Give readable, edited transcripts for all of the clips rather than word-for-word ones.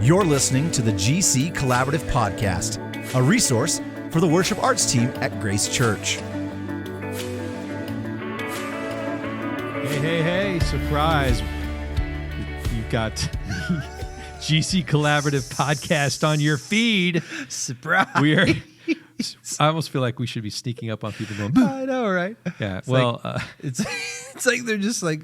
You're listening to the GC Collaborative Podcast, a resource for the worship arts team at Grace Church. Hey, surprise. You've got the GC Collaborative Podcast on your feed. Surprise. I almost feel like we should be sneaking up on people going, I know, right? yeah, It's well, like, it's like they're just like,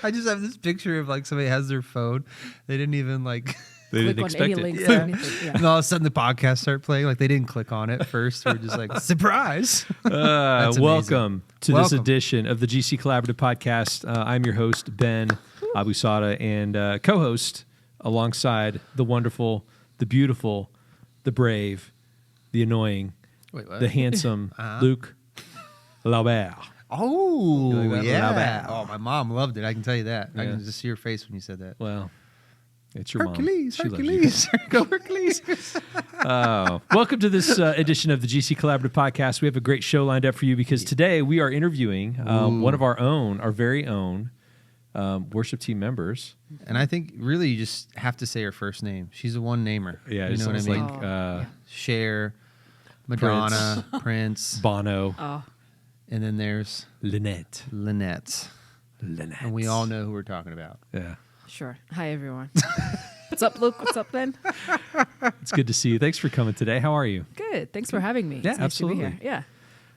I just have this picture of like somebody has their phone. They didn't even like... they didn't click on expect any it. links Yeah. or anything. Yeah. And all of a sudden the podcast start playing. Like they didn't click on it first. We're just like, surprise. That's amazing. Welcome to this Welcome. edition of the GC Collaborative Podcast. I'm your host, Ben Abusada, and co-host alongside the wonderful, the beautiful, the brave, the annoying, Wait, what? the handsome Luke Laubert. Oh, You like that? yeah. Love it. Oh, my mom loved it. I can tell you that. I Yeah. can just see her face when you said that. Well, it's your Hercules, mom. She loves you. Hercules. Go Hercules. Welcome to this edition of the GC Collaborative Podcast. We have a great show lined up for you because today we are interviewing one of our very own worship team members. And I think really you just have to say her first name. She's a one-namer. Yeah, you it's know what I almost mean? like Cher, Madonna, Prince, Bono, Oh, and then there's Lynette. Lynette. And we all know who we're talking about. Yeah. sure. Hi, everyone. What's up, Luke? What's up, Ben? It's good to see you. Thanks for coming today. How are you? Good. Thanks for having me. Yeah, It's nice to be absolutely. here.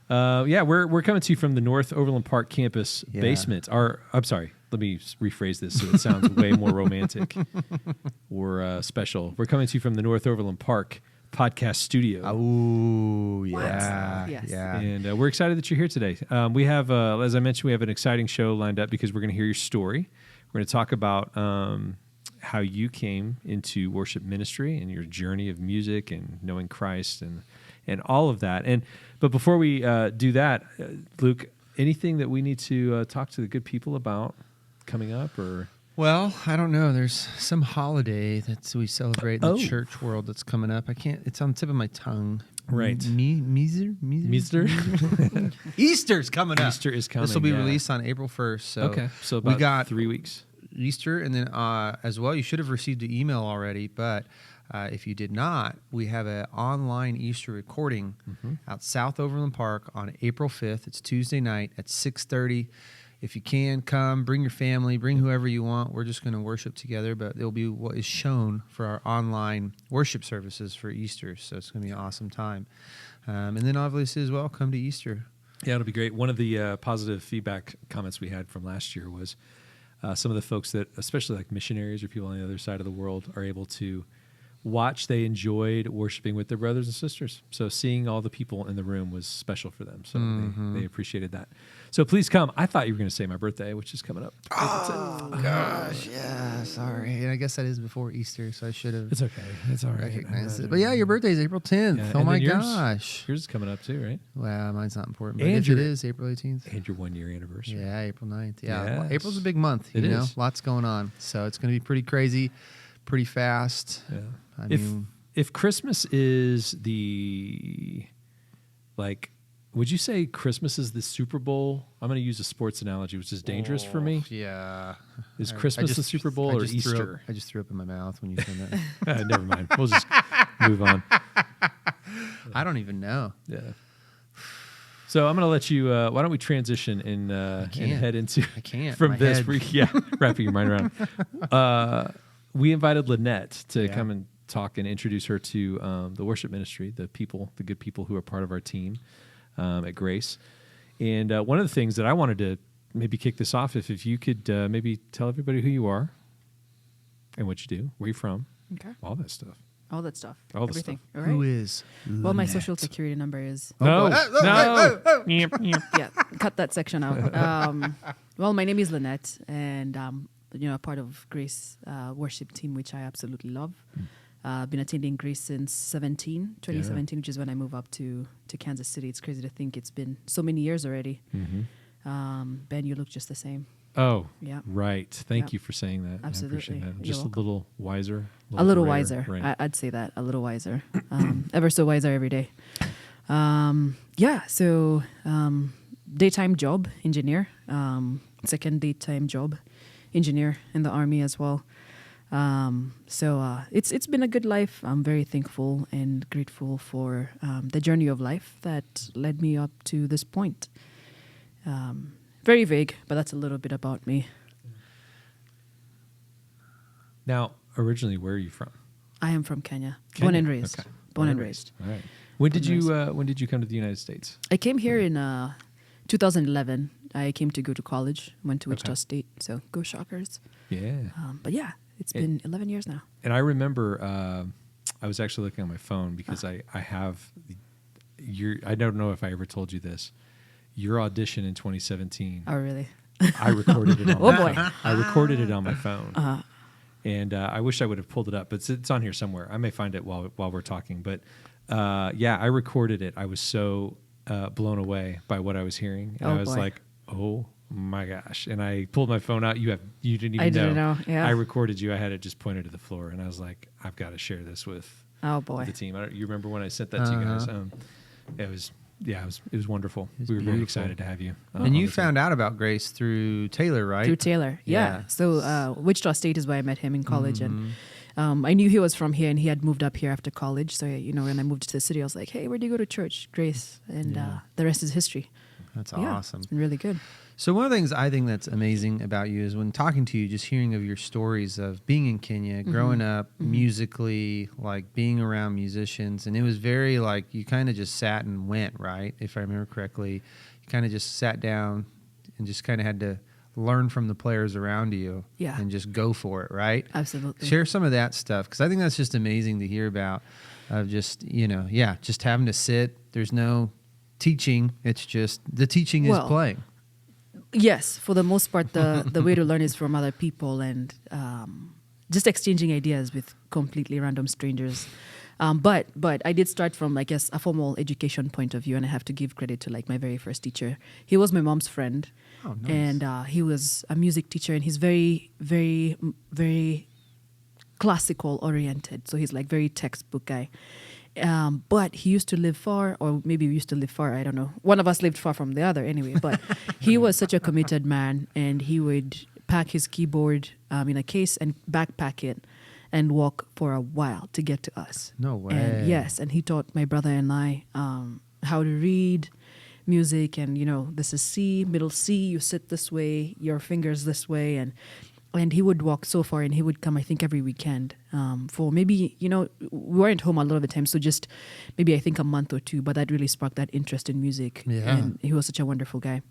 Yeah. We're coming to you from the North Overland Park campus Yeah. basement. I'm sorry. Let me rephrase this so it sounds way more romantic or special. We're coming to you from the North Overland Park podcast studio. Oh, yeah. What? Yes. Yeah. And we're excited that you're here today. We have, as I mentioned, we have an exciting show lined up because we're going to hear your story. We're going to talk about how you came into worship ministry and your journey of music and knowing Christ and all of that. But before we do that, Luke, anything that we need to talk to the good people about coming up or... Well, I don't know. There's some holiday that we celebrate in Oh. the church world that's coming up. I can't. It's on the tip of my tongue. Right. Meester's coming up. Easter is coming. This will be yeah. released on April 1st. So Okay, so about we got 3 weeks. Easter, and then as well, you should have received the email already. But if you did not, we have an online Easter recording out South Overland Park on April 5th. It's Tuesday night at 6:30. If you can, come, bring your family, bring whoever you want. We're just going to worship together, but it'll be what is shown for our online worship services for Easter. So it's going to be an awesome time. And then obviously as well, come to Easter. Yeah, it'll be great. One of the positive feedback comments we had from last year was some of the folks that, especially like missionaries or people on the other side of the world, are able to watch. They enjoyed worshiping with their brothers and sisters. So seeing all the people in the room was special for them. So they appreciated that. So please come. I thought you were going to say my birthday, which is coming up. Oh, gosh. Yeah, sorry. And I guess that is before Easter, so I should have It's okay. It's all right. recognized it. But yeah, your birthday is April 10th. Yeah, Oh, and my then yours- gosh. Yours is coming up too, right? Well, mine's not important, but And if it your- is April 18th. And your 1 year anniversary. Yeah, April 9th. Yeah, Yes. April's a big month, you It know? is. Lots going on. So it's going to be pretty crazy, pretty fast. Yeah. I If mean, if Christmas is the, like, would you say Christmas is the Super Bowl? I'm going to use a sports analogy, which is dangerous for me. yeah. Is I Christmas just- the Super Bowl I or just threw up- Easter? I just threw up in my mouth when you said that. Never mind. We'll just move on. I don't even know. Yeah. So I'm going to let you. Why don't we transition and head into I can't. from My this? head. Wrapping your mind around. We invited Lynette to Yeah. come and talk and introduce her to the worship ministry, the good people who are part of our team at Grace. And one of the things that I wanted to maybe kick this off, if you could maybe tell everybody who you are and what you do, where you're from, Okay. all that stuff. All that stuff. All the Everything. stuff. All right. Who is Well, my Lynette? social security number is... No, boy. no. Yeah, cut that section out. Well, my name is Lynette, and part of Grace worship team, which I absolutely love. Been attending Grace since 2017, which is when I moved up to Kansas City. It's crazy to think it's been so many years already. Ben, you look just the same. Oh, Yeah. right. Thank Yeah. you for saying that. Absolutely. I appreciate that. You're Just welcome. a little wiser. A little grayer, wiser. Right. I'd say that. A little wiser. Ever so wiser every day. So daytime job, engineer. Second daytime job, engineer in the Army as well. It's been a good life. I'm very thankful and grateful for the journey of life that led me up to this point. Very vague, but that's a little bit about me. Now, originally, where are you from? I am from Kenya. Kenya? Born and raised. Okay. Born and raised. All right. When did Born and you when did you come to the United States? I came here in 2011. I came to go to college. Went to Wichita Okay. State. So go Shockers. Yeah. But yeah, it's been 11 years now. And I remember I was actually looking on my phone because I have your. I don't know if I ever told you this. Your audition in 2017. Oh, really? I recorded it on Oh, my boy. phone. I recorded it on my phone. Uh-huh. And I wish I would have pulled it up, but it's on here somewhere. I may find it while we're talking. But yeah, I recorded it. I was so blown away by what I was hearing. And Oh, I was boy. like, oh my gosh. And I pulled my phone out. You didn't even I didn't know, yeah. I recorded you. I had it just pointed to the floor. And I was like, I've got to share this with Oh, boy. the team. You remember when I sent that to you guys? It was wonderful. We were very beautiful. excited to have you. And you found out about Grace through Taylor, right? Through Taylor, yeah. So Wichita State is where I met him in college, and I knew he was from here, and he had moved up here after college. So when I moved to the city, I was like, "Hey, where do you go to church, Grace?" And the rest is history. That's Yeah, awesome. it's been really good. So one of the things I think that's amazing about you is when talking to you, just hearing of your stories of being in Kenya, growing up musically, like being around musicians, and it was very like you kind of just sat and went, right? If I remember correctly, you kind of just sat down and just kind of had to learn from the players around you, Yeah. and just go for it, right? Absolutely. Share some of that stuff because I think that's just amazing to hear about. Of just just having to sit. There's no teaching. It's just the teaching is Well, playing. Yes, for the most part, the way to learn is from other people and just exchanging ideas with completely random strangers. But I did start from, I guess, a formal education point of view, and I have to give credit to like my very first teacher. He was my mom's friend, Oh, nice. and he was a music teacher, and he's very, very, very classical oriented. So he's like very textbook guy. But he used to live far, or maybe we used to live far. I don't know. One of us lived far from the other anyway. But he was such a committed man, and he would pack his keyboard in a case and backpack it and walk for a while to get to us. No way. And yes, and he taught my brother and I how to read music, and this is C, middle C. You sit this way, your fingers this way, and he would walk so far, and he would come, I think, every weekend for maybe, we weren't home a lot of the time, so just maybe I think a month or two, but that really sparked that interest in music. Yeah. And he was such a wonderful guy.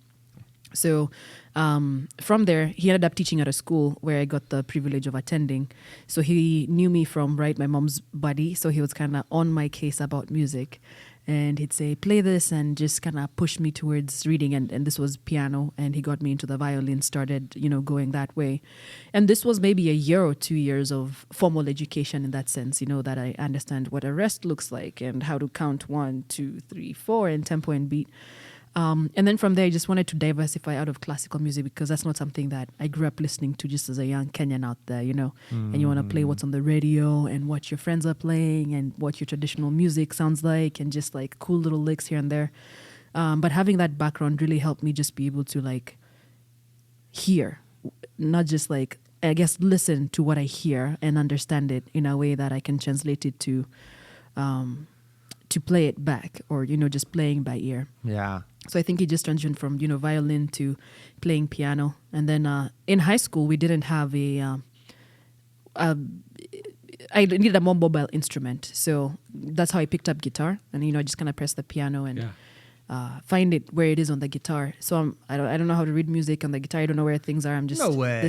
So from there, he ended up teaching at a school where I got the privilege of attending. So he knew me from, my mom's buddy, so he was kind of on my case about music. And he'd say, play this, and just kind of push me towards reading. And this was piano, and he got me into the violin, started, going that way. And this was maybe a year or 2 years of formal education in that sense, that I understand what a rest looks like and how to count 1, 2, 3, 4 in tempo and beat. And then from there, I just wanted to diversify out of classical music because that's not something that I grew up listening to just as a young Kenyan out there, And you want to play what's on the radio and what your friends are playing and what your traditional music sounds like and just like cool little licks here and there. But having that background really helped me just be able to like hear, not just like, I guess, listen to what I hear and understand it in a way that I can translate it to play it back or, just playing by ear. Yeah. So I think he just transitioned from, violin to playing piano. And then in high school, we didn't have I needed a more mobile instrument. So that's how I picked up guitar. And, I just kind of press the piano and find it where it is on the guitar. So I don't know how to read music on the guitar. I don't know where things are. I'm just, No way.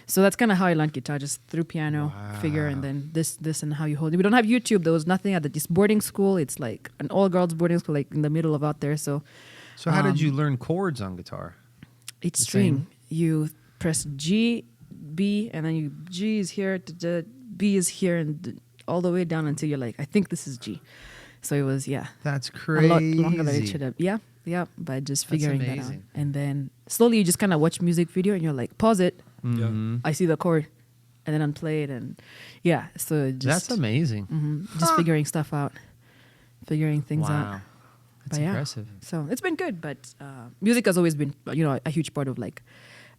So that's kind of how I learned guitar, just through piano, figure, and then this and how you hold it. We don't have YouTube. There was nothing at this boarding school. It's like an all-girls boarding school, like in the middle of out there. So how did you learn chords on guitar? it's The string. same? You press G, B, and then G is here, B is here, and all the way down until you're like, I think this is G. So it was, That's a crazy. lot longer than it should have. Yeah, by just figuring that out. amazing. And then slowly you just kind of watch music video and you're like, pause it. Mhm. I see the chord, and then unplay it, and so just That's amazing. just figuring stuff out, figuring things out. Wow. That's But impressive. So it's been good, but music has always been a huge part of like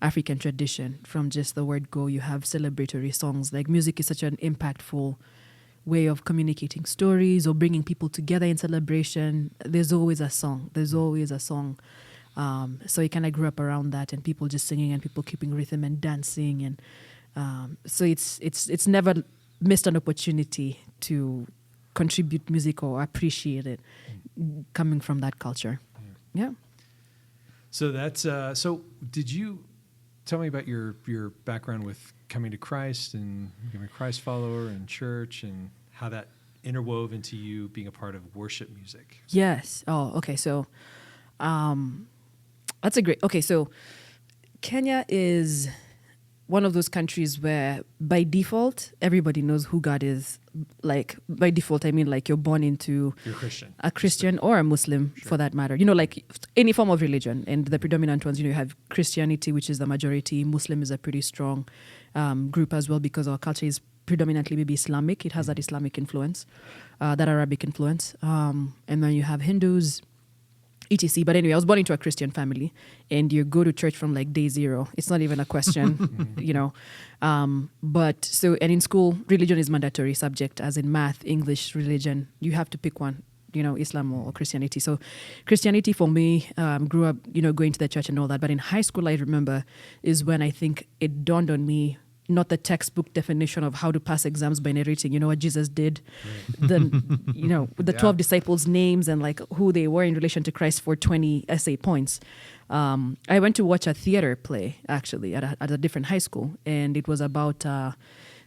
African tradition. From just the word go, you have celebratory songs. Like music is such an impactful way of communicating stories or bringing people together in celebration. There's always a song. So I kind of grew up around that, and people just singing and people keeping rhythm and dancing, and so it's never missed an opportunity to contribute music or appreciate it coming from that culture. Yeah. So that's so. Did you tell me about your background with coming to Christ and becoming a Christ follower and church, and how that interwove into you being a part of worship music? Yes. Oh, okay. So, that's a great. Okay, so Kenya is one of those countries where, by default, everybody knows who God is. Like, by default, I mean, like, you're born into You're Christian. a Christian or a Muslim, for that matter. You know, like any form of religion. And the predominant ones, you have Christianity, which is the majority. Muslim is a pretty strong group as well, because our culture is predominantly maybe Islamic. It has that Islamic influence, that Arabic influence. And then you have Hindus, etc. But anyway, I was born into a Christian family, and you go to church from like day zero. It's not even a question, you know. But so, and in school, religion is mandatory subject, as in math, English, religion. You have to pick one, you know, Islam or Christianity. So Christianity for me, grew up, you know, going to the church and all that. But in high school, I remember, is when I think it dawned on me, not the textbook definition of how to pass exams by narrating, you know, what Jesus did, then, you know, with the 12 disciples' names and like who they were in relation to Christ for 20 essay points. I went to watch a theater play, actually, at a different high school. And it was about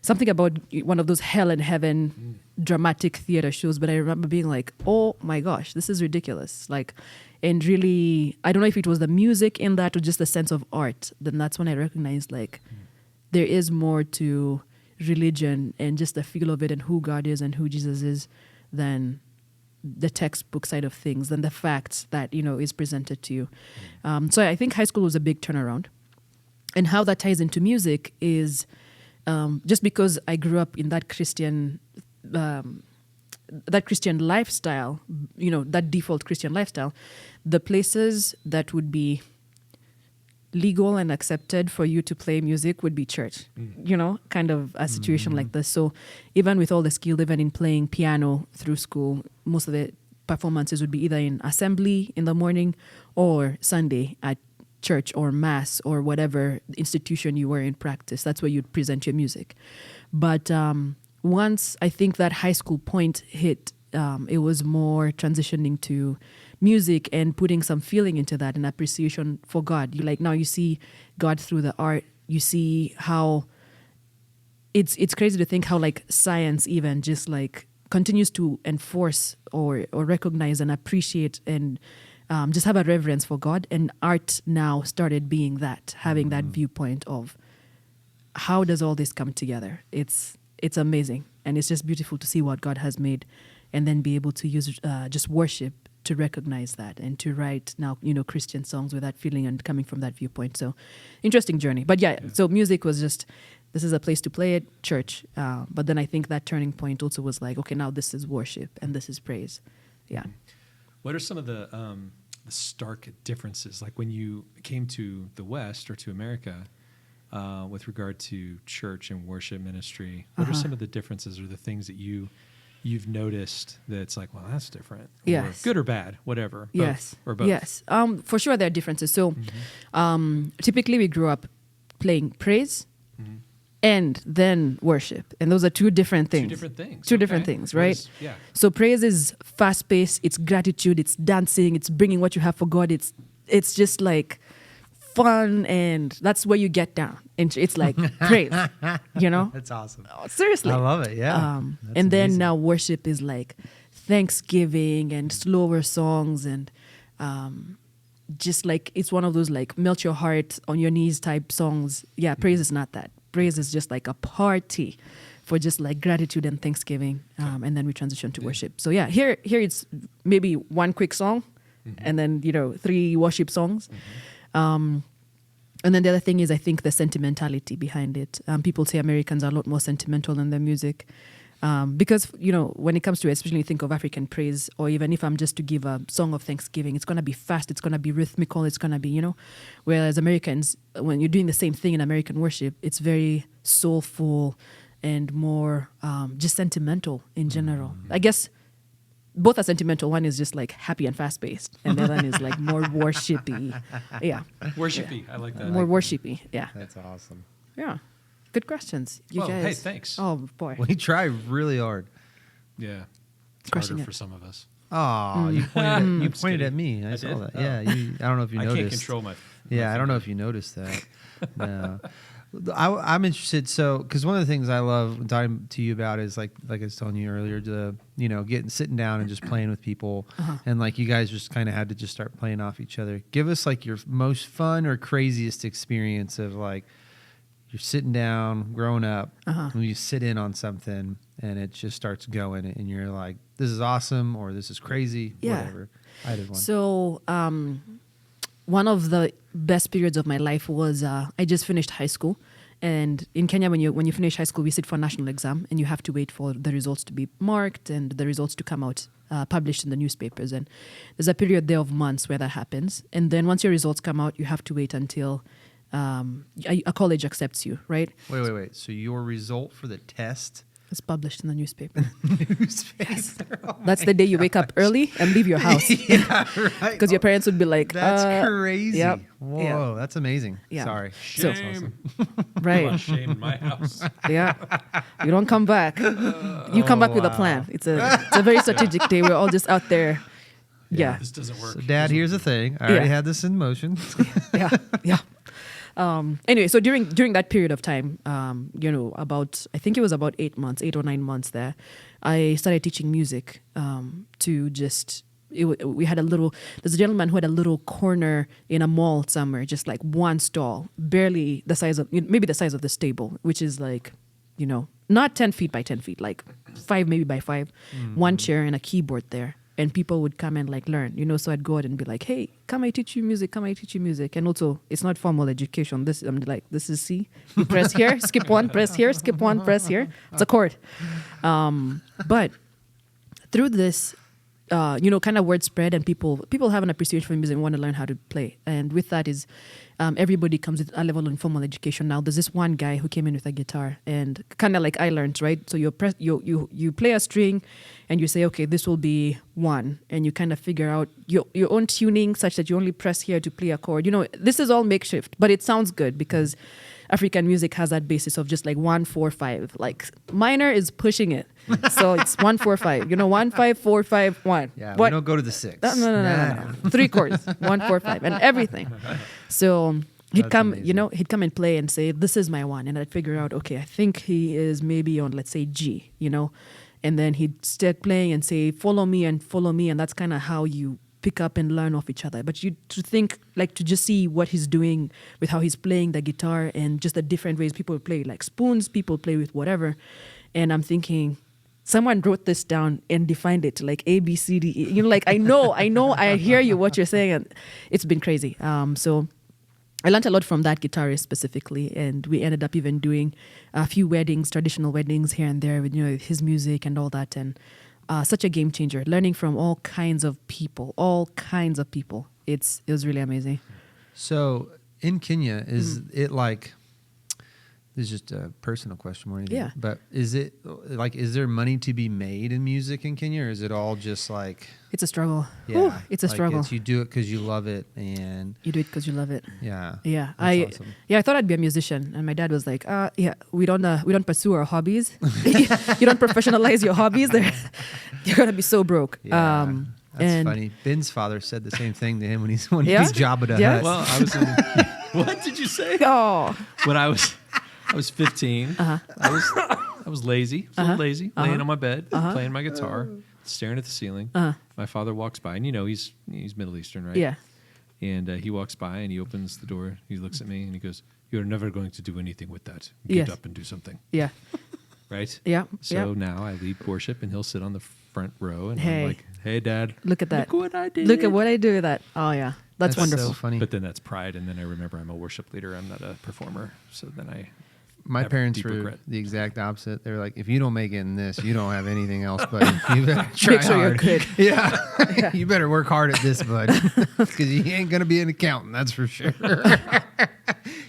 something about one of those hell and heaven dramatic theater shows. But I remember being like, oh my gosh, this is ridiculous. Like, and really, I don't know if it was the music in that or just the sense of art. Then that's when I recognized, like, there is more to religion and just the feel of it and who God is and who Jesus is than the textbook side of things, than the facts that, you know, is presented to you. So I think high school was a big turnaround. And how that ties into music is just because I grew up in that Christian lifestyle, you know, that default Christian lifestyle, the places that would be legal and accepted for you to play music would be church, you know, kind of a situation like this. So even with all the skill, even in playing piano through school, most of the performances would be either in assembly in the morning or Sunday at church or mass or whatever institution you were in practice. That's where you'd present your music. But once I think that high school point hit, it was more transitioning to music and putting some feeling into that and appreciation for God. You like, now you see God through the art. You see how it's crazy to think how like science even just like continues to enforce or recognize and appreciate and just have a reverence for God. And art now started being that, having that viewpoint of how does all this come together? It's amazing. And it's just beautiful to see what God has made and then be able to use just worship to recognize that and to write now, you know, Christian songs with that feeling and coming from that viewpoint. So interesting journey. But yeah, so music was just, this is a place to play it, church. But then I think that turning point also was like, okay, now this is worship and this is praise. Yeah. What are some of the stark differences? Like when you came to the West or to America with regard to church and worship ministry, what are some of the differences or the things that you've noticed that's like, well, that's different. Yes. Or good or bad, whatever. Yes. Both, or both. Yes. For sure there are differences. So typically we grew up playing praise and then worship. And those are two different things. Two different things, right? Yeah. So praise is fast-paced, it's gratitude, it's dancing, it's bringing what you have for God. It's just like fun, and that's where you get down. And it's like praise, you know? That's awesome. Oh, seriously. I love it, yeah. And then now worship is like thanksgiving and slower songs and just like it's one of those like melt your heart on your knees type songs. Yeah, praise is not that. Praise is just like a party for just like gratitude and thanksgiving. And then we transition to worship. So yeah, here it's maybe one quick song and then, you know, 3 worship songs. And then the other thing is, I think the sentimentality behind it. People say Americans are a lot more sentimental in their music. Because, when it comes to, especially think of African praise, or even if I'm just to give a song of thanksgiving, it's going to be fast, it's going to be rhythmical, it's going to be, whereas Americans, when you're doing the same thing in American worship, it's very soulful and more just sentimental in general. I guess both are sentimental. One is just like happy and fast paced, and the other one is like more worshipy. Yeah. Worshipy. I like that. More worshipy. Yeah. That's awesome. Yeah. Good questions. You guys. Hey, thanks. Oh, boy. We try really hard. Yeah. It's Crushing harder it. for some of us. Oh, you pointed kidding. at me. I I saw did? that. Oh. Yeah, I don't know if you I noticed. can't control my Yeah, I don't know if you noticed that. No. I'm interested. So, because one of the things I love talking to you about is like I was telling you earlier, sitting down and just playing with people, and like you guys just kind of had to just start playing off each other. Give us like your most fun or craziest experience of like you're sitting down, growing up, when you sit in on something and it just starts going, and you're like, "This is awesome," or "This is crazy," whatever. I did one. So, one of the best periods of my life was I just finished high school, and in Kenya, when you finish high school, we sit for a national exam, and you have to wait for the results to be marked and the results to come out, published in the newspapers. And there's a period there of months where that happens, and then once your results come out, you have to wait until a college accepts you, right? Wait. So your result for the test It's published in the newspaper. newspaper. Oh That's the day you wake up early and leave your house. yeah, right. Because your parents would be like, That's crazy. Yep. Whoa, Yeah. that's amazing. Yeah. Sorry. So- That's awesome. Right. Shame in my house. Yeah. You don't come back. You come back with a plan. It's a very strategic day. We're all just out there. Yeah. This doesn't work. So, Dad, here's the thing. I already had this in motion. Yeah. Yeah. Anyway, so during that period of time, I think it was about 8 or 9 months there, I started teaching music to just, there's a gentleman who had a little corner in a mall somewhere, just like one stall, barely maybe the size of this table, which is like, not 10 feet by 10 feet, like 5 maybe by 5, one chair and a keyboard there. And people would come and like learn, so I'd go out and be like, hey, come I teach you music. And also it's not formal education. This is C. You press here, skip one, press here, skip one, press here. It's a chord. But through this, kind of word spread, and people have an appreciation for music and want to learn how to play. And with that is everybody comes with a level of informal education. Now there's this one guy who came in with a guitar, and kind of like I learned, right? So you play a string and you say, okay, this will be 1, and you kind of figure out your own tuning such that you only press here to play a chord. This is all makeshift, but it sounds good because African music has that basis of just like 1, 4, 5. Like minor is pushing it. So it's 1, 4, 5. 1, 5, 4, 5, 1. Yeah, What? we don't go to the 6. No. 3 chords, 1, 4, 5, and everything. So he'd That's come, amazing. he'd come and play and say, this is my one. And I'd figure out, okay, I think he is maybe on, let's say, G, And then he'd start playing and say, follow me. And that's kind of how you pick up and learn off each other. But to just see what he's doing with how he's playing the guitar and just the different ways people play, like spoons, people play with whatever. And I'm thinking, someone wrote this down and defined it like A, B, C, D, E. I know, I hear you, what you're saying. And it's been crazy. So I learned a lot from that guitarist specifically, and we ended up even doing a few weddings, traditional weddings here and there with his music and all that, and such a game changer. Learning from all kinds of people. It was really amazing. So in Kenya, is it like? This is just a personal question more than anything. Yeah. But is it like? Is there money to be made in music in Kenya, or is it all just like? It's a struggle. Yeah, Whew, it's a like struggle. you do it because you love it, and You do it because you love it. yeah, Yeah, that's awesome. I thought I'd be a musician, and my dad was like, we don't pursue our hobbies. You don't professionalize your hobbies. You're gonna be so broke. Yeah. That's and funny. Ben's father said the same thing to him when he's Yeah? Jabba the Yeah? Hutt. Well, I was in. What did you say? Oh, When I was 15. I was lazy. I was a little lazy, laying on my bed, playing my guitar, staring at the ceiling. My father walks by, and he's Middle Eastern, right? yeah. And he walks by, and he opens the door. He looks at me, and he goes, "You're never going to do anything with that. Get Yes. up and do something." Yeah. Right? Yeah. So yeah. now I lead worship, and he'll sit on the front row, and Hey. I'm like, "Hey, Dad, Look at that. look what I did. Look at what I do with that. Oh yeah. That's wonderful. So funny. But then that's pride, and then I remember I'm a worship leader. I'm not a performer. So then My have parents deep were regret. the exact opposite. They were like, if you don't make it in this, you don't have anything else, bud. You better try Make sure you're hard. good. Yeah. You better work hard at this, bud. Because you ain't going to be an accountant, that's for sure.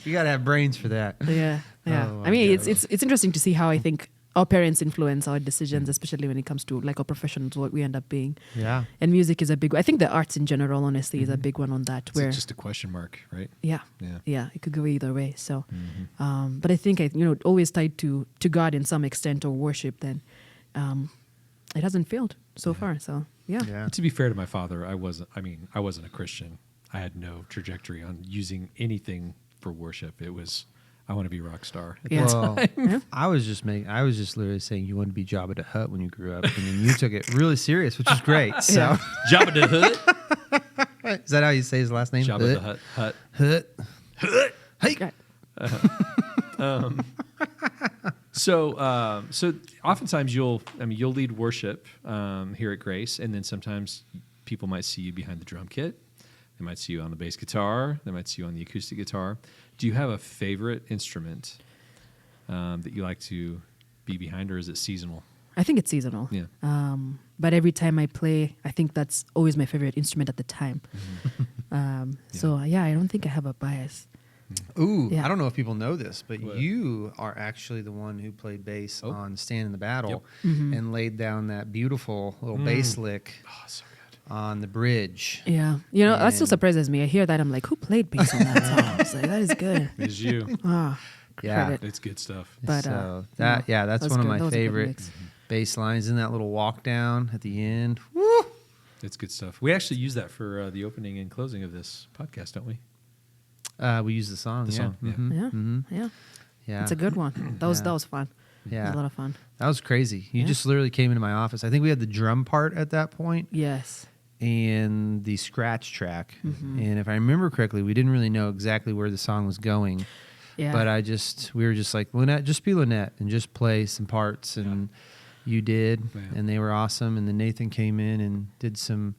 You got to have brains for that. Yeah. Oh, I mean, God. it's interesting to see how I think our parents influence our decisions, especially when it comes to like our professions, what we end up being. Yeah. And music is a big. I think the arts in general, honestly, is a big one on that. It's Where just a question mark, right? yeah, Yeah. it could go either way. So, but I think always tied to God in some extent or worship. Then, it hasn't failed so far. So yeah. Yeah. To be fair to my father, I wasn't a Christian. I had no trajectory on using anything for worship. It was, I want to be a rock star. Yeah. Well, Yeah. I was just literally saying you wanted to be Jabba the Hutt when you grew up, and then you took it really serious, which is great. So, Jabba the Hutt. is that how you say his last name? Jabba the Hutt. Hutt. Hey. Okay. So oftentimes you'll lead worship here at Grace, and then sometimes people might see you behind the drum kit. They might see you on the bass guitar. They might see you on the acoustic guitar. Do you have a favorite instrument that you like to be behind, or is it seasonal? I think it's seasonal. Yeah. But every time I play, I think that's always my favorite instrument at the time. So I don't think I have a bias. Ooh, Yeah. I don't know if people know this, but What? you are actually the one who played bass Oh. on Stand in the Battle Yep. and laid down that beautiful little bass lick Oh, so good. on the bridge. Yeah. That still And- surprises me. I hear that, I'm like, who played bass on that song? I was like, that is good. It is you. Yeah. Credit. It's good stuff. But, so that's that's one of good. my That was a good favorite mix. bass lines in that little walk down at the end. Woo! It's good stuff. We actually use that for the opening and closing of this podcast, don't we? We use the song. The yeah. song, yeah. Mhm. Yeah. Mhm. Yeah. Yeah. It's a good one. That was Yeah. that was fun. It Yeah. was a lot of fun. That was crazy. You Yeah. just literally came into my office. I think we had the drum part at that point Yes. and the scratch track. Mm-hmm. And if I remember correctly, we didn't really know exactly where the song was going. Yeah. But we were just like, Lynette, just be Lynette and just play some parts. And you did. Yeah. And they were awesome. And then Nathan came in and did some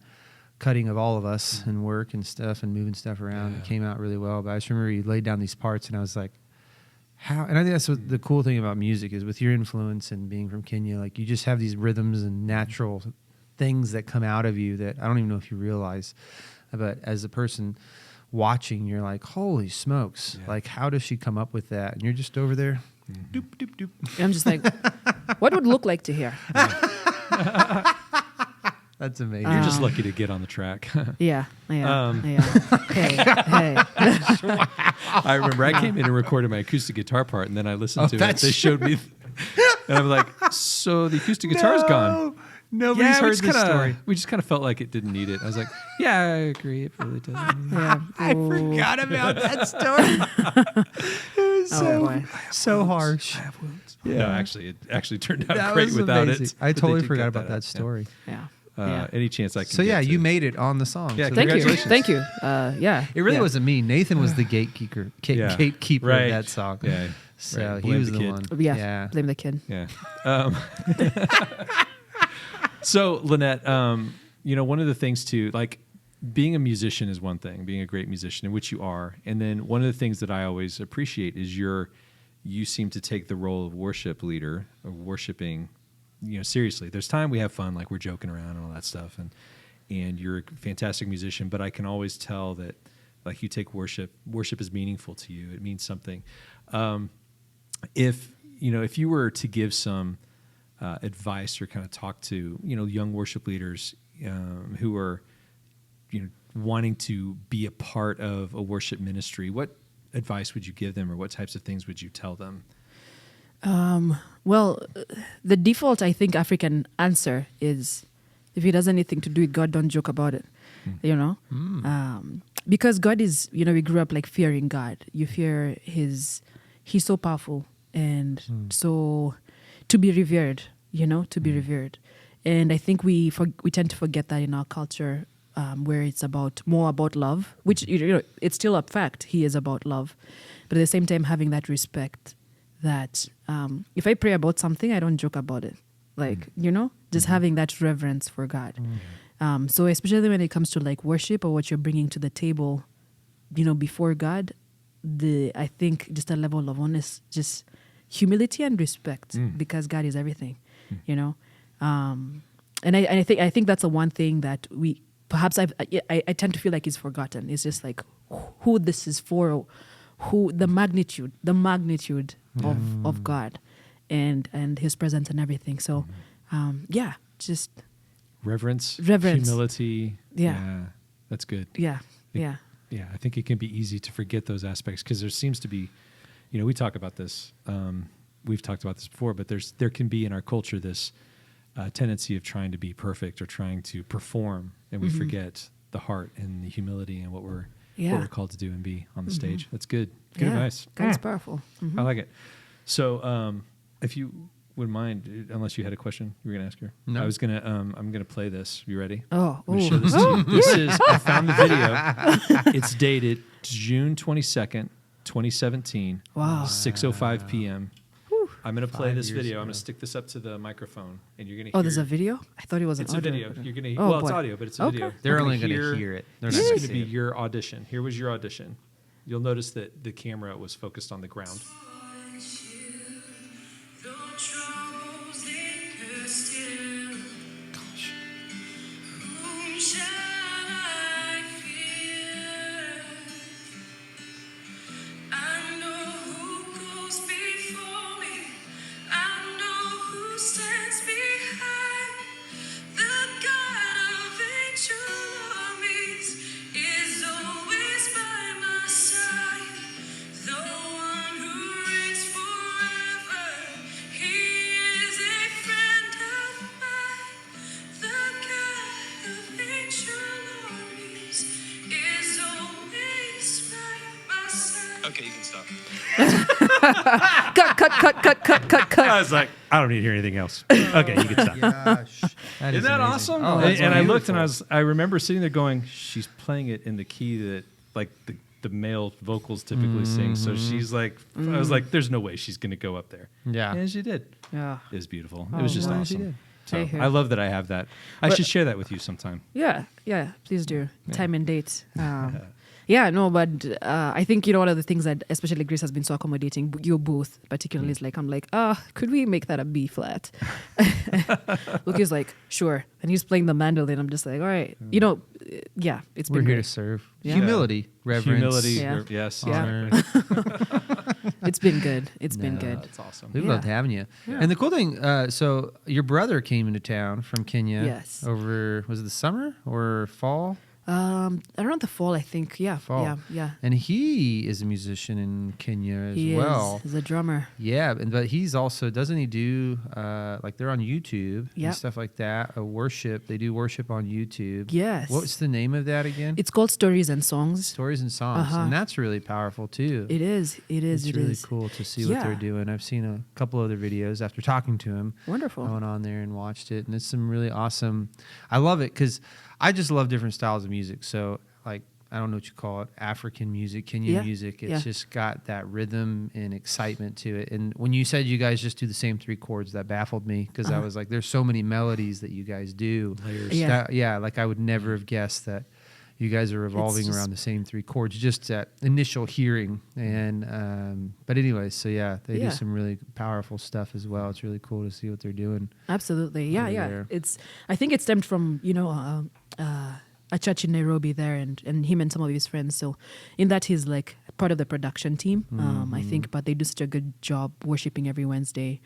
cutting of all of us and work and stuff and moving stuff around. Yeah. It came out really well. But I just remember you laid down these parts and I was like, how? And I think that's what the cool thing about music is, with your influence and being from Kenya, like you just have these rhythms and natural things that come out of you that I don't even know if you realize. But as a person watching, you're like, holy smokes, Yeah. like how does she come up with that? And you're just over there. Mm-hmm. Doop, doop, doop. And I'm just like, what would it look like to hear? That's amazing. You're just lucky to get on the track. Yeah. Yeah. Um, Yeah. Hey. I remember I came in and recorded my acoustic guitar part, and then I listened to it. that's They showed me, and I'm like, "So the acoustic guitar's gone." Nobody's we heard just this kinda, story. We just kind of felt like it didn't need it. I was like, "Yeah, I agree. It really doesn't." Yeah. I Ooh. forgot about that story. It was Oh, boy. so harsh. I have wounds. Yeah. No, actually, it actually turned out That great was without amazing. it. I but they totally did forgot cut about that out. story. Yeah. Yeah. Yeah. Any chance I can So get yeah, to. you made it on the song. Yeah, So Thank you. Congratulations. Thank you. Yeah. It really Yeah. wasn't me. Nathan was the gatekeeper Yeah. gatekeeper Right. of that song. Yeah. So Right. he Blame was the the kid. one. Yeah. Blame the kid. Yeah. So, Lynette, one of the things too, like being a musician is one thing, being a great musician, in which you are. And then one of the things that I always appreciate is you seem to take the role of worship leader, of worshiping, seriously. There's time we have fun, like we're joking around and all that stuff. And you're a fantastic musician, but I can always tell that like you take worship is meaningful to you. It means something. If you were to give some advice or kind of talk to young worship leaders who are wanting to be a part of a worship ministry, what advice would you give them, or what types of things would you tell them? Well, the default, I think, African answer is, if it has anything to do with God, don't joke about it. Because God is, we grew up like fearing God. You fear He's so powerful and so to be revered, to be revered. And I think we tend to forget that in our culture, where it's more about love, which it's still a fact. He is about love, but at the same time having that respect that if I pray about something, I don't joke about it. Like just having that reverence for God. So especially when it comes to like worship or what you're bringing to the table, before God, I think just a level of humility and respect because God is everything, you know. And I think that's the one thing that we perhaps I tend to feel like is forgotten. It's just like who this is for, who the magnitude of God and His presence and everything. So just reverence, Reverence. humility. Yeah. That's good. yeah. Yeah, I think it can be easy to forget those aspects because there seems to be, we talk about this. We've talked about this before, but there can be in our culture this tendency of trying to be perfect or trying to perform, and we forget the heart and the humility and what we're called to do and be on the stage. That's good. Good advice. God is powerful. I like it. So, if you wouldn't mind, unless you had a question you were going to ask her. No. I was going to, I'm going to play this. You ready? Oh, I'm going to show this to you. This is, I found the video. It's dated June 22nd, 2017. Wow. 6:05 p.m. I'm going to play 5 this years video. I'm ago. going to stick this up to the microphone, and you're going to hear. Oh, there's a video? I thought it was an It's a audio. video. You're going to, Oh, well, it's boy. audio, but it's a Okay. video. They're We're only gonna going to hear it. They're This not is going going to to be your audition. Here was your audition. You'll notice that the camera was focused on the ground. Okay, you can stop. Cut. I was like, I don't need to hear anything else. Okay, you can stop. Gosh. That Isn't that amazing. awesome? Oh, and that's I looked and beautiful. I remember sitting there going, she's playing it in the key that like the male vocals typically sing. So she's like, I was like, there's no way she's going to go up there. Yeah. And she did. Yeah. It was beautiful. Oh, it was just wow. awesome. She did. So Hey, here. I love that I have that. I But- should share that with you sometime. Yeah, please do. Time and date. Yeah, no, but I think, one of the things that especially Grace has been so accommodating, you both particularly, is like, I'm like, could we make that a B flat? Luke is like, sure. And he's playing the mandolin. I'm just like, all right. Yeah, it's We're been here great. to serve. Yeah. Humility, reverence. Humility. Yeah. Yes. Yeah. honor. It's been good. It's been No, good. That's awesome. We Yeah. loved having you. Yeah. And the cool thing, so your brother came into town from Kenya. Yes. Over, was it the summer or fall? Around the fall, I think. Yeah. Fall. Yeah. And he is a musician in Kenya as He well. is. He's a drummer. Yeah, but he's also, doesn't he do, like they're on YouTube Yep. and stuff like that, worship. They do worship on YouTube. Yes. What's the name of that again? It's called Stories and Songs. Stories and Songs. Uh-huh. And that's really powerful too. It is. It's really cool to see what they're Yeah. doing. I've seen a couple other videos after talking to him. Wonderful. I went on there and watched it, and it's some really awesome. I love it because I just love different styles of music. So, like, I don't know what you call it, African music, Kenyan Yeah, music. It's yeah. just got that rhythm and excitement to it. And when you said you guys just do the same 3 chords, that baffled me because I was like, there's so many melodies that you guys do. Layers. Yeah. Like I would never have guessed that you guys are revolving just- around the same 3 chords, just at initial hearing. And but anyways, so yeah, they Yeah. do some really powerful stuff as well. It's really cool to see what they're doing. Absolutely. Yeah, over yeah. there. I think it stemmed from, a church in Nairobi there and him and some of his friends. So in that he's like part of the production team, I think, but they do such a good job worshiping every Wednesday.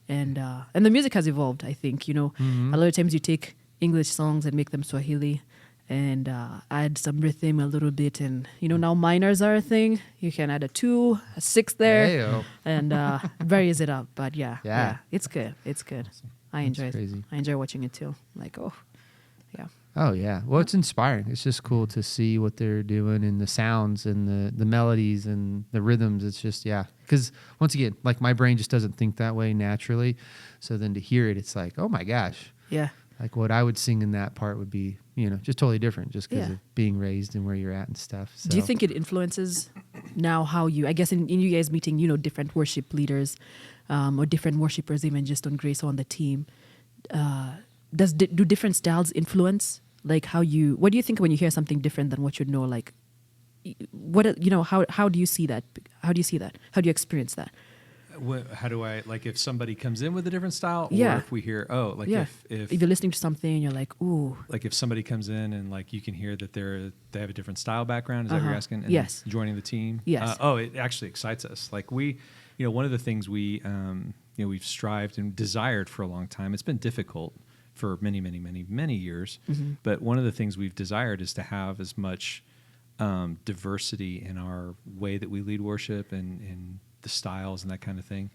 And the music has evolved, I think. A lot of times you take English songs and make them Swahili and add some rhythm a little bit. And, now minors are a thing. You can add a 2, a 6 there. Hey-o. And varies it up. But yeah, Yeah. it's good. It's good. I enjoy it. crazy. I enjoy watching it too. Like, yeah. Oh yeah, well, it's inspiring. It's just cool to see what they're doing and the sounds and the melodies and the rhythms. It's just because once again, like my brain just doesn't think that way naturally. So then to hear it, it's like, oh my gosh, Yeah. like what I would sing in that part would be, just totally different, just because Yeah. of being raised and where you're at and stuff. So. Do you think it influences now how I guess in you guys meeting, different worship leaders or different worshipers, even just on Grace or on the team, do different styles influence like what do you think when you hear something different than what you know? Like, how do you see that? How do you experience that? How do I, like, if somebody comes in with a different style, or Yeah. if we hear, if you're listening to something and you're like, ooh, like if somebody comes in and like you can hear that they have a different style background, is that what you're asking? And Yes. joining the team. Yes. It actually excites us. Like one of the things we've strived and desired for a long time. It's been difficult for many, many, many, many years. Mm-hmm. But one of the things we've desired is to have as much diversity in our way that we lead worship and the styles and that kind of thing.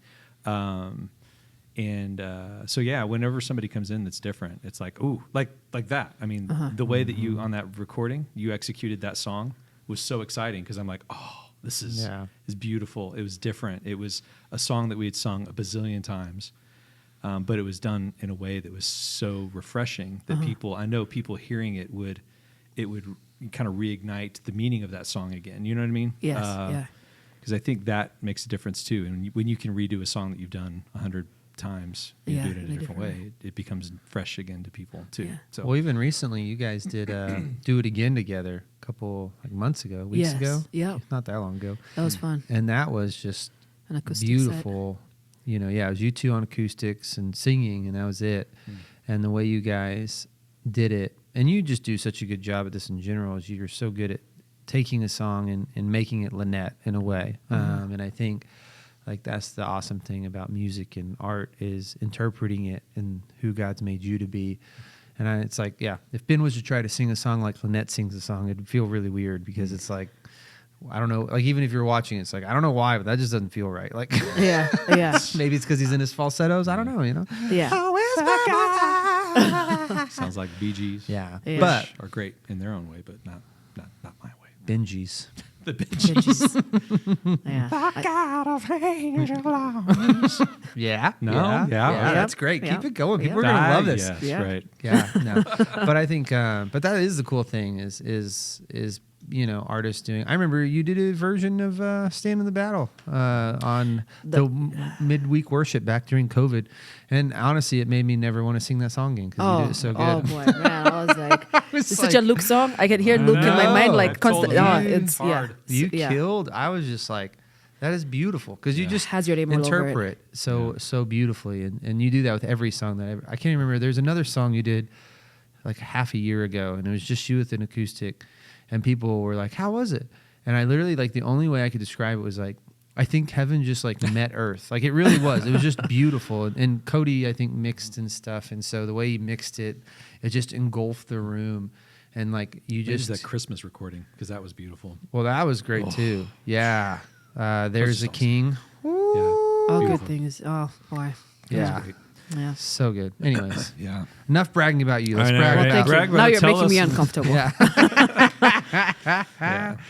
So whenever somebody comes in that's different, it's like, ooh, like that. I mean, the way that you, on that recording, you executed that song was so exciting because I'm like, oh, this is beautiful. It was different. It was a song that we had sung a bazillion times, but it was done in a way that was so refreshing that I know people hearing it would kind of reignite the meaning of that song again. You know what I mean? yes, yeah. Because I think that makes a difference too. And when you can redo a song that you've done 100 times, you do it in a different way, it becomes fresh again to people too. Yeah. So Well, even recently, you guys did Do It Again together a couple months ago, weeks ago. Yeah. Not that long ago. That was fun. And that was just An acoustic beautiful. You know, it was you two on acoustics and singing, and that was it. And the way you guys did it, and you just do such a good job at this in general, is you're so good at taking a song and making it Lynette in a way. And I think like that's the awesome thing about music and art is interpreting it and who God's made you to be. And it's like, if Ben was to try to sing a song like Lynette sings a song, it'd feel really weird because it's like, I don't know, like even if you're watching, it's like, I don't know why, but that just doesn't feel right. Like, Yeah. maybe it's because he's in his falsettos. I don't know, Yeah. sounds like Bee Gees. Yeah. Yeah. But Are great in their own way, but not my way. Benji's. The Bee Gees. Yeah. Yeah. No? Yeah. That's great. Yeah. Keep it going. Yeah. People are going to love this. Yes, Yeah. right. Yeah, no, but I think, but that is the cool thing is artists doing. I remember you did a version of "Stand in the Battle" on the midweek worship back during COVID, and honestly, it made me never want to sing that song again because you did it so good. Oh boy, man! I was like, it's such a Luke song. I could hear Luke in my mind, like constant. It's hard. You yeah. killed. I was just like, that is beautiful because you just Has your name all over it. interpret so beautifully, and you do that with every song that I can't remember. There's another song you did like half a year ago, and it was just you with an acoustic, and people were like, "How was it?" And I literally like the only way I could describe it was like, I think heaven just like met earth. Like it really was. It was just beautiful. And Cody, I think, mixed and stuff, and so the way he mixed it, it just engulfed the room. And like you Maybe just that Christmas recording because that was beautiful. well, that was great too. Yeah. There's a awesome. king. All Beautiful. good things. Oh boy. Yeah. Great. Yeah. So good. Anyways, Yeah. enough bragging about you. Let's I know, brag right? about Thank Brag you. about Now it. you're Tell making me us. uncomfortable. Yeah.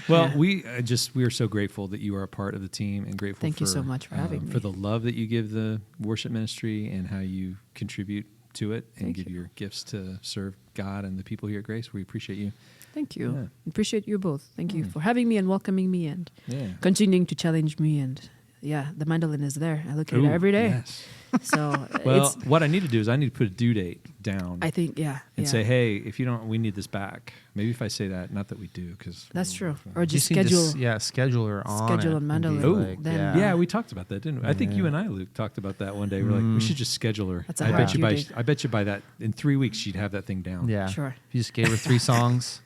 Well, we are so grateful that you are a part of the team and grateful Thank you so much for having for me. the love that you give the worship ministry and how you contribute to it and Thank give you. your gifts to serve God and the people here at Grace. We appreciate you. Thank you. Yeah. Appreciate you both. Thank you for having me and welcoming me and Yeah. continuing to challenge me. And the mandolin is there. I look at it every day. Yes. So Well, it's. what I need to do is I need to put a due date down I think and say, hey, if you don't, we need this back. Maybe if I say that, not that we do, because That's true. Or You just need to schedule. schedule her on Schedule it on and Mandalay. be Oh, like, then- Yeah, we talked about that, didn't we? I think you Yeah. and I, Luke, talked about that one day. We're like, we should just schedule her. That's a I hard bet you due by date. I bet you by that in 3 weeks she'd have that thing down. Yeah. Sure. If you just gave her 3 songs,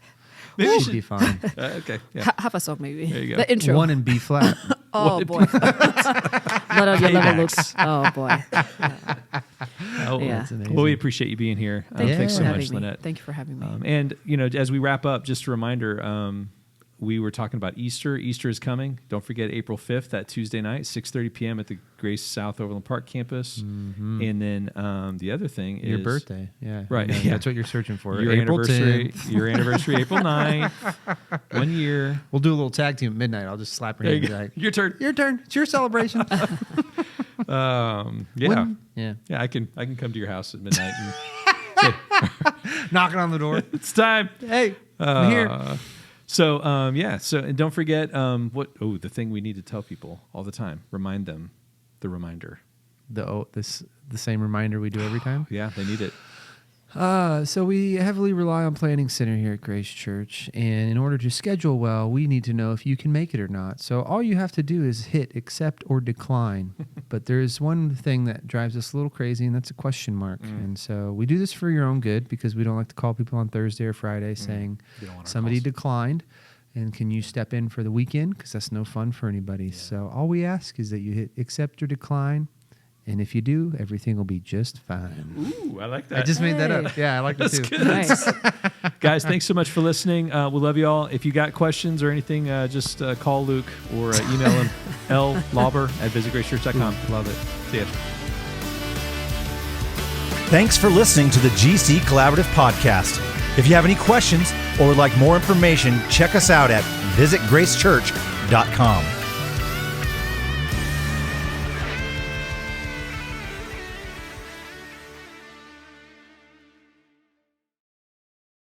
Maybe she'd be fine. Okay. Yeah. Half a song maybe. There you go. The intro. 1 in B flat. Oh boy. Not on your level, Luke. Oh boy. Oh, Yeah. That's amazing. Well, we appreciate you being here. Thank you Thanks for so having much, me. Lynette. Thank you for having me. And as we wrap up, just a reminder. We were talking about Easter. Easter is coming. Don't forget April 5th, that Tuesday night, 6:30 p.m. at the Grace South Overland Park campus. And then the other thing is Your birthday. Yeah. Right, I know. yeah. That's what you're searching for. Your April anniversary. 10th. Your anniversary, April 9th. 1 year. We'll do a little tag team at midnight. I'll just slap her There hand you and be go. like, Your turn. your turn. It's your celebration. Yeah. Yeah. Yeah, I can come to your house at midnight. And Knocking on the door. it's time. Hey, I'm here. So and don't forget the thing we need to tell people all the time. Remind them the reminder. The same reminder we do every time. Yeah, they need it. So we heavily rely on Planning Center here at Grace Church, and in order to schedule well, we need to know if you can make it or not. So all you have to do is hit accept or decline. But there's one thing that drives us a little crazy, and that's a question mark. And so we do this for your own good because we don't like to call people on Thursday or Friday saying somebody declined, and can you step in for the weekend? Because that's no fun for anybody. So all we ask is that you hit accept or decline. And if you do, everything will be just fine. Ooh, I like that. I just made that up. Yeah, I like that too. Good. Nice. Guys, thanks so much for listening. We love you all. If you got questions or anything, just call Luke or email him, llauber@visitgracechurch.com. Love it. See ya. Thanks for listening to the GC Collaborative Podcast. If you have any questions or would like more information, check us out at visitgracechurch.com.